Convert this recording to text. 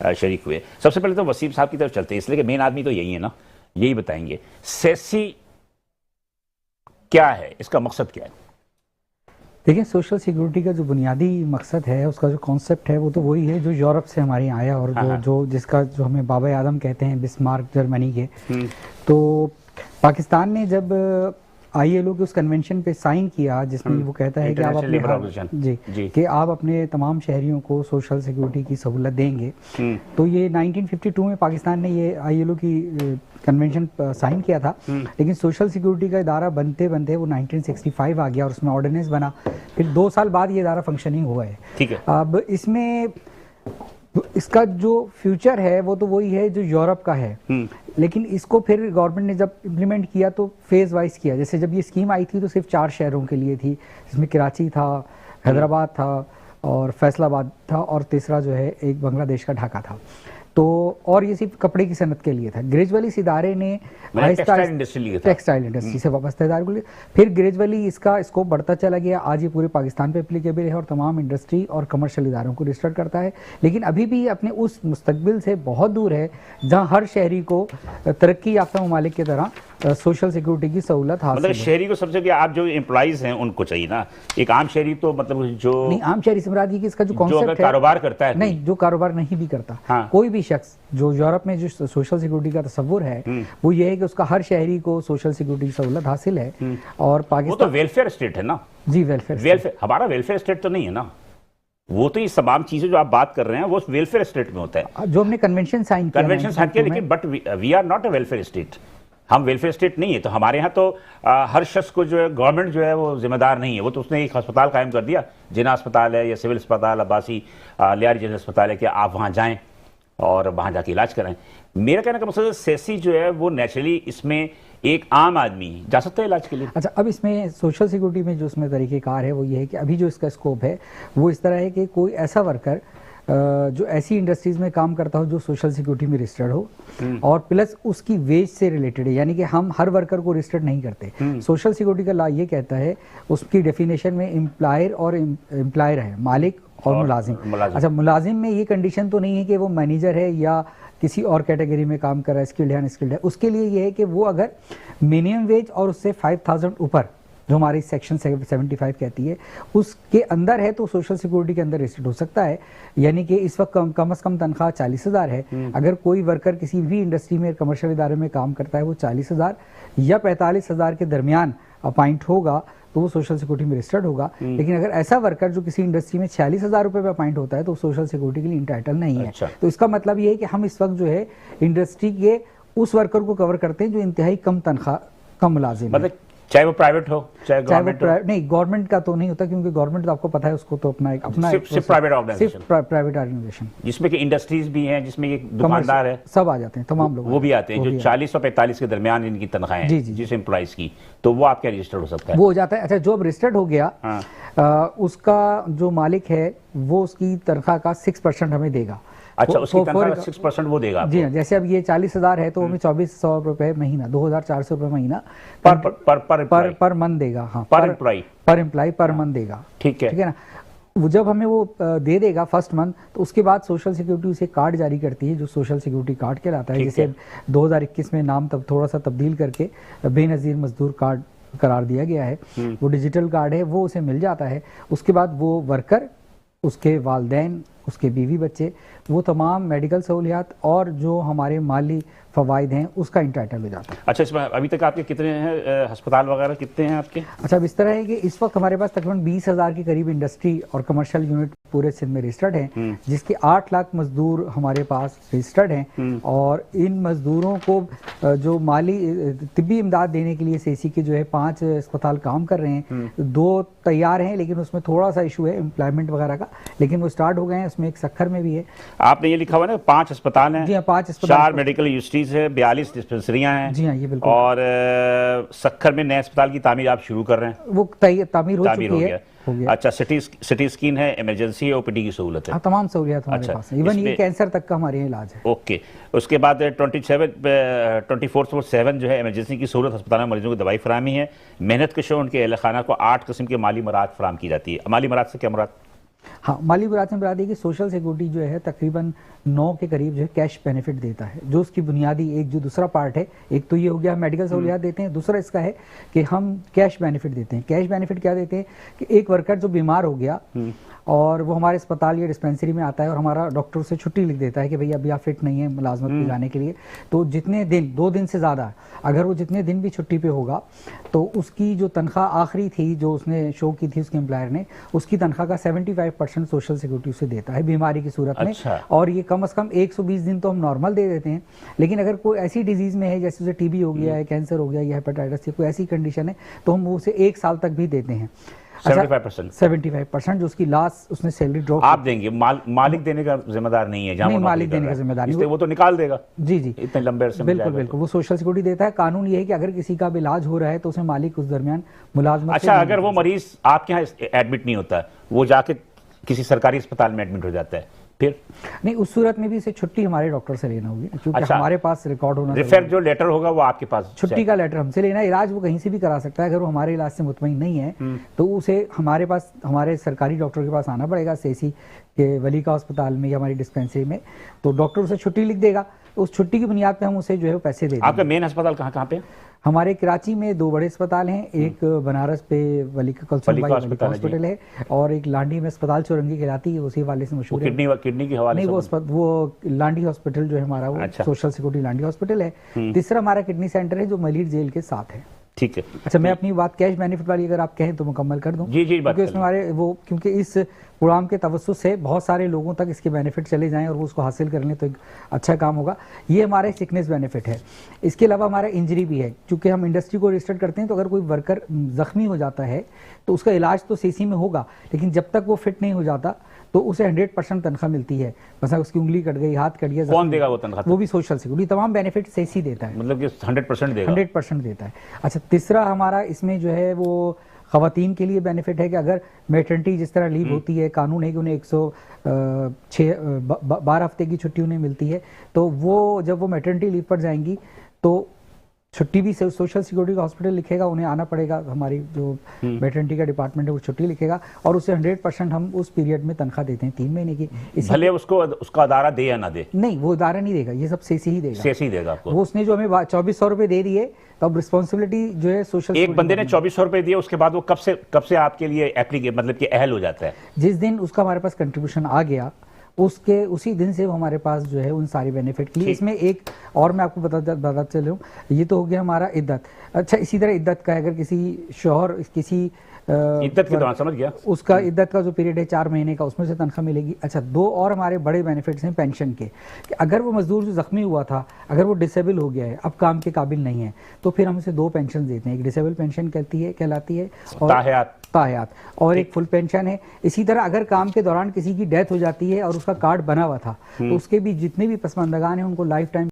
शरीक हुए। सबसे पहले तो वसीम साहब की तरफ चलते हैं, इसलिए कि मेन आदमी तो यही है ना, यही बताएंगे सेसी क्या है, इसका मकसद क्या है? देखिए, सोशल सिक्योरिटी का जो बुनियादी मकसद है, उसका जो कॉन्सेप्ट है, वो तो वही है जो यूरोप से हमारे यहाँ आया, और जो जिसका जो हमें बाबा आदम कहते हैं, बिस्मार्क जर्मनी के। तो पाकिस्तान ने जब ILO के उस कन्वेंशन पे साइन किया, जिसमें वो कहता है कि आप अपने कि आप अपने तमाम शहरियों को सोशल सिक्योरिटी की सहूलत देंगे, तो ये 1952 में पाकिस्तान ने ये ILO की कन्वेंशन साइन किया था। लेकिन सोशल सिक्योरिटी का इदारा बनते बनते वो 1965 आ गया और उसमें ऑर्डिनेंस बना। फिर 2 साल बाद ये इदारा फंक्शनिंग हुआ है। ठीक है। अब इसमें इसका जो फ्यूचर है वो तो वही है जो यूरोप का है, लेकिन इसको फिर गवर्नमेंट ने जब इम्प्लीमेंट किया तो फेज वाइज किया। जैसे जब ये स्कीम आई थी तो सिर्फ 4 शहरों के लिए थी, जिसमें कराची था, हैदराबाद था और फैसलाबाद था, और तीसरा जो है एक बांग्लादेश का ढाका था। तो और ये सिर्फ कपड़े की सनत के लिए था। ग्रेजुअली इस इदारे ने टेक्सटाइल इंडस्ट्री से वाबस्ता इदारे को लिए, फिर ग्रेजुअली इसका स्कोप बढ़ता चला गया। आज ये पूरे पाकिस्तान पे एप्लीकेबल है और तमाम इंडस्ट्री और कमर्शियल इदारों को रजिस्टर करता है। लेकिन अभी भी अपने उस मुस्तकबिल से बहुत दूर है जहाँ हर शहरी को तरक्की याफ्ता ममालिक की तरह सोशल सिक्योरिटी की सहूलत हासिल मतलब शहरी को सबसे कि आप जो एम्प्लॉइज हैं उनको चाहिए ना, एक आम शहरी तो मतलब जो नहीं, आम शहरी से मुराद ये कि इसका जो कॉन्सेप्ट है, कारोबार करता है, नहीं, जो कारोबार नहीं भी करता, हाँ। कोई भी शख्स जो यूरोप में जो सोशल सिक्योरिटी का तस्वुर है वो ये है कि उसका हर शहरी को सोशल सिक्योरिटी की सहूलत हासिल है। और पाकिस्तान वो तो वेलफेयर स्टेट है ना। जी, वेलफेयर हमारा वेलफेयर स्टेट तो नहीं है ना, वो तो ये तमाम चीजें जो आप बात कर रहे हैं वो वेलफेयर स्टेट में होता है, जो हमने कन्वेंशन साइन किया। लेकिन but we are not a welfare state, हम वेलफेयर स्टेट नहीं है। तो हमारे यहाँ तो हर शख्स को जो है गवर्नमेंट जो है वो जिम्मेदार नहीं है। वो तो उसने एक अस्पताल कायम कर दिया, जिना अस्पताल है या सिविल अस्पताल, अब्बासी लियारी जनरल अस्पताल है, कि आप वहाँ जाएं और वहाँ जाके इलाज कराएं। मेरा कहने का मतलब सेसी जो है वो नेचुरली इसमें एक आम आदमी जा सकता है इलाज के लिए। अच्छा, अब इसमें सोशल सिक्योरिटी में जो उसमें तरीक़ेकार है वो ये है कि अभी जो इसका स्कोप है वो इस तरह है कि कोई ऐसा वर्कर जो ऐसी इंडस्ट्रीज में काम करता हो जो सोशल सिक्योरिटी में रजिस्टर्ड हो और प्लस उसकी वेज से रिलेटेड है, यानी कि हम हर वर्कर को रजिस्टर्ड नहीं करते। सोशल सिक्योरिटी का लॉ ये कहता है, उसकी डेफिनेशन में एम्प्लॉयर और एम्प्लॉयर है, मालिक और मुलाजिम। अच्छा, मुलाजिम में ये कंडीशन तो नहीं है कि वो मैनेजर है या किसी और कैटेगरी में काम कर रहा है, स्किल्ड है अनस्किल्ड है। उसके लिए ये है कि वो अगर मिनिमम वेज और उससे 5000 ऊपर, जो हमारी सेक्शन 75 कहती है, उसके अंदर है तो सोशल सिक्योरिटी के अंदर रजिस्टर्ड हो सकता है। यानी कि इस वक्त कम से कम तनख्वाह 40,000 है। अगर कोई वर्कर किसी भी इंडस्ट्री में, कमर्शियल इदारे में काम करता है, वो 40,000 या 45,000 के दरमियान अपॉइंट होगा तो वो सोशल सिक्योरिटी में रजिस्टर्ड होगा। लेकिन अगर ऐसा वर्कर जो किसी इंडस्ट्री में 46,000 रुपये पे अपॉइंट होता है तो सोशल सिक्योरिटी के लिए इंटाइटल नहीं है। अच्छा। तो इसका मतलब ये है कि हम इस वक्त जो है इंडस्ट्री के उस वर्कर को कवर करते हैं जो इंतहाई कम तनख्वाह, कम मुलाजिम, मतलब चाहे वो प्राइवेट हो चाहे गवर्नमेंट हो। नहीं, गवर्नमेंट का तो नहीं होता, क्योंकि गवर्नमेंट तो आपको पता है उसको तो अपना सिर्फ प्राइवेट ऑर्गेनाइजेशन, जिसमें कि इंडस्ट्रीज भी हैं, जिसमें कि दुकानदार है, सब आ जाते हैं, तमाम लोग वो भी आते हैं, जो 40 और 45 के दरमियान इनकी तनख्वाहें हैं जिस एम्प्लॉइज की, तो वो आपके रजिस्टर्ड हो सकता है, वो हो जाता है। अच्छा, जो अब रजिस्टर्ड हो गया, उसका जो मालिक है वो उसकी तनख्वाह का 6% हमें देगा। अच्छा, उसकी तनख्वाह का 6% वो देगा? जी हाँ, जैसे अब ये 40,000 है तो हमें 2400 रुपए महीना, 2,400 रुपए महीना पर मंथ देगा। हाँ, पर एम्प्लॉय पर मंथ देगा। ठीक है ना। वो जब हमें वो दे देगा फर्स्ट मंथ, तो उसके बाद सोशल सिक्योरिटी उसे कार्ड जारी करती है जो सोशल सिक्योरिटी कार्ड कहलाता है, जिसे 2021 में नाम तब थोड़ा सा तब्दील करके बेनज़ीर मजदूर कार्ड करार दिया गया है। वो डिजिटल कार्ड है, वो उसे मिल जाता है। उसके बाद वो वर्कर, उसके वालिदैन, उसके बीवी बच्चे, वो तमाम मेडिकल सहूलियात और जो हमारे माली फ़वाइद हैं उसका इंटाइटल हो जाता है। अच्छा, इसमें अभी तक आपके कितने हैं अस्पताल वगैरह कितने हैं आपके? अच्छा, अब इस तरह है कि इस वक्त हमारे पास तकरीबन 20,000 के करीब इंडस्ट्री और कमर्शियल यूनिट पूरे सिंध में रजिस्टर्ड हैं, जिसके 8 लाख मजदूर हमारे पास रजिस्टर्ड हैं। और इन मजदूरों को जो माली तिब्बी इमदाद देने के लिए सेसी के जो है 5 अस्पताल काम कर रहे हैं। 2 तैयार हैं, लेकिन उसमें थोड़ा सा इशू है एम्प्लॉयमेंट वगैरह का, लेकिन वो स्टार्ट हो गए हैं। उसमें एक सक्खर में भी है। आपने ये लिखा हुआ ना 5 अस्पताल हैं? जी हाँ, 5 अस्पताल, 4 मेडिकल यूनिवर्सिटीज है, 42 डिस्पेंसरियां हैं। जी हाँ, ये बिल्कुल। और सक्खर में नए अस्पताल की तामीर आप शुरू कर रहे हैं? वो तामीर हो चुकी है। अच्छा, सिटी स्कैन है, इमरजेंसी ओपीडी की सहूलत है? हाँ, तमाम सहूलियत हमारे पास है। इवन ये कैंसर तक का हमारे यहाँ इलाज है। ओके, उसके बाद 24/7 जो है इमरजेंसी की सहूलत, अस्पताल में मरीजों को दवाई फरामी है। मेहनत कशों उनके अहल खाना को 8 किस्म के माली मराद फराम की जाती है। माली मराद से क्या मुराद? हाँ, माली बुरात में बता दी कि सोशल सिक्योरिटी जो है तकरीबन 9 के करीब जो है कैश बेनिफिट देता है, जो उसकी बुनियादी एक जो दूसरा पार्ट है, एक तो ये हो गया मेडिकल सहूलियात देते हैं, दूसरा इसका है कि हम कैश बेनिफिट देते हैं। कैश बेनिफिट क्या देते हैं कि एक वर्कर जो बीमार हो गया और वो हमारे अस्पताल या डिस्पेंसरी में आता है और हमारा डॉक्टर उसे छुट्टी लिख देता है कि भैया अभी आप फिट नहीं है मुलाजमत पे जाने के लिए, तो जितने दिन 2 दिन से ज़्यादा अगर वो जितने दिन भी छुट्टी पे होगा तो उसकी जो तनख्वाह आखिरी थी जो उसने शो की थी उसके एम्प्लॉयर ने, उसकी तनख्वाह का 75% सोशल सिक्योरिटी उसे देता है बीमारी की सूरत में। अच्छा। और ये कम से कम 120 दिन तो हम नॉर्मल दे देते हैं, लेकिन अगर कोई ऐसी डिजीज़ में है जैसे उसे टीबी हो गया है, कैंसर हो गया या हेपेटाइटिस या कोई ऐसी कंडीशन है तो हम उसे 1 साल तक भी देते हैं। 75% जो उसकी लास्ट उसने सैलरी ड्रॉप आप देंगे, मालिक देने का जिम्मेदार नहीं है, जहां नहीं, वो मालिक नौकरी देने कर का रहा है। जिम्मेदार नहीं, इसलिए वो तो निकाल देगा जी जी इतने लंबे अरसे में बिल्कुल जाएगा बिल्कुल, वो सोशल सिक्योरिटी देता है। कानून ये है कि अगर किसी का भी इलाज हो रहा है तो उसे मालिक उस दरमियान मुलाजमत से अच्छा, नहीं अगर वो मरीज आपके यहाँ एडमिट नहीं होता, वो जाके किसी सरकारी अस्पताल में एडमिट हो जाता है, फिर नहीं, उस सूरत में भी इसे छुट्टी हमारे डॉक्टर से लेना होगी, क्योंकि अच्छा, हमारे पास रिकॉर्ड होना रेफर जो लेटर होगा वो आपके पास छुट्टी का लेटर हमसे लेना है। इलाज वो कहीं से भी करा सकता है, अगर वो हमारे इलाज से मुतमईन नहीं है तो उसे हमारे पास हमारे सरकारी डॉक्टर के पास आना पड़ेगा, सेसी के वली का अस्पताल में या हमारी डिस्पेंसरी में, तो डॉक्टर उसे छुट्टी लिख देगा। उस छुट्टी की बुनियाद पे हम उसे जो है पैसे दे देंगे। आपका मेन अस्पताल कहाँ पे? हमारे कराची में 2 बड़े अस्पताल हैं, एक बनारस पे वली का हॉस्पिटल है और एक लांडी में अस्पताल चौरंगी कहलाती है, उसी वाले से मशहूर है। किडनी के हवाले नहीं, वो लांडी हॉस्पिटल जो है हमारा वो अच्छा। सोशल सिक्योरिटी लांडी हॉस्पिटल है। तीसरा हमारा किडनी सेंटर है जो मलीर जेल के साथ है। ठीक है। अच्छा, मैं अपनी बात कैश बेनिफिट वाली अगर आप कहें तो मुकम्मल कर दूं। जी जी, क्योंकि उसमें हमारे वो क्योंकि इस प्रोग्राम के तवस्सुस से बहुत सारे लोगों तक इसके बेनिफिट चले जाएं और वो उसको हासिल कर लें तो एक अच्छा काम होगा। ये हमारे सिकनेस बेनिफिट है। इसके अलावा हमारा इंजरी भी है, क्योंकि हम इंडस्ट्री को रजिस्टर करते हैं तो अगर कोई वर्कर जख्मी हो जाता है तो उसका इलाज तो सीसी में होगा, लेकिन जब तक वो फिट नहीं हो जाता तो उसे 100% तनख्वाह मिलती है। मतलब उसकी उंगली कट गई, हाथ कट गया, कौन देगा वो तनख्वाह? वो भी सोशल सिक्योरिटी, तमाम बेनिफिट सेसी देता है, मतलब कि 100% देगा। 100% देता है। अच्छा, तीसरा हमारा इसमें जो है वो ख़वातीन के लिए बेनिफिट है कि अगर मैटरनिटी जिस तरह लीव होती है, कानून है कि उन्हें 112 हफ्ते की छुट्टी उन्हें मिलती है, तो वो जब वो मैटरनिटी लीव पर जाएंगी तो छुट्टी भी सोशल सिक्योरिटी का हॉस्पिटल लिखेगा, उन्हें आना पड़ेगा, हमारी जो मैटरनिटी का डिपार्टमेंट है वो छुट्टी लिखेगा और उसे 100% हम उस पीरियड में तनख्वाह देते हैं 3 महीने की। भले उसको उसका अदारा दे या ना दे? नहीं, वो अदारा नहीं देगा, ये सब सेसी ही देगा। सेसी देगा आपको? वो उसने जो हमें 2400 रुपए दे दिए, तो अब रिस्पॉन्सिबिलिटी जो है सोशल, एक बंदे ने 2400 रुपए दिए, उसके बाद वो कब से आपके लिए एप्लीकेशन मतलब कि अहल हो जाता है? जिस दिन उसका हमारे पास कंट्रीब्यूशन आ गया उसके उसी दिन से वो हमारे पास जो है उन सारी बेनिफिट के लिए। इसमें एक और मैं आपको बता चलूँ, ये तो हो गया हमारा इद्दत। अच्छा, इसी तरह इद्दत का अगर किसी शौहर किसी इद्दत के दौरान, समझ गया, उसका इद्दत का जो पीरियड है 4 महीने का, उसमें से तनख्वाह मिलेगी। अच्छा, 2 और हमारे बड़े बेनिफिट्स हैं पेंशन के, कि अगर वो मजदूर जो जख्मी हुआ था, अगर वो डिसेबल हो गया है, अब काम के काबिल नहीं है, तो फिर हम उसे 2 पेंशन देते हैं। एक डिसेबल पेंशन कहलाती है और ताहयात, और एक फुल पेंशन है। इसी तरह अगर काम के दौरान किसी की डेथ हो जाती है और उसका कार्ड बना हुआ था तो उसके भी जितने भी पसमानदगान हैं उनको लाइफ टाइम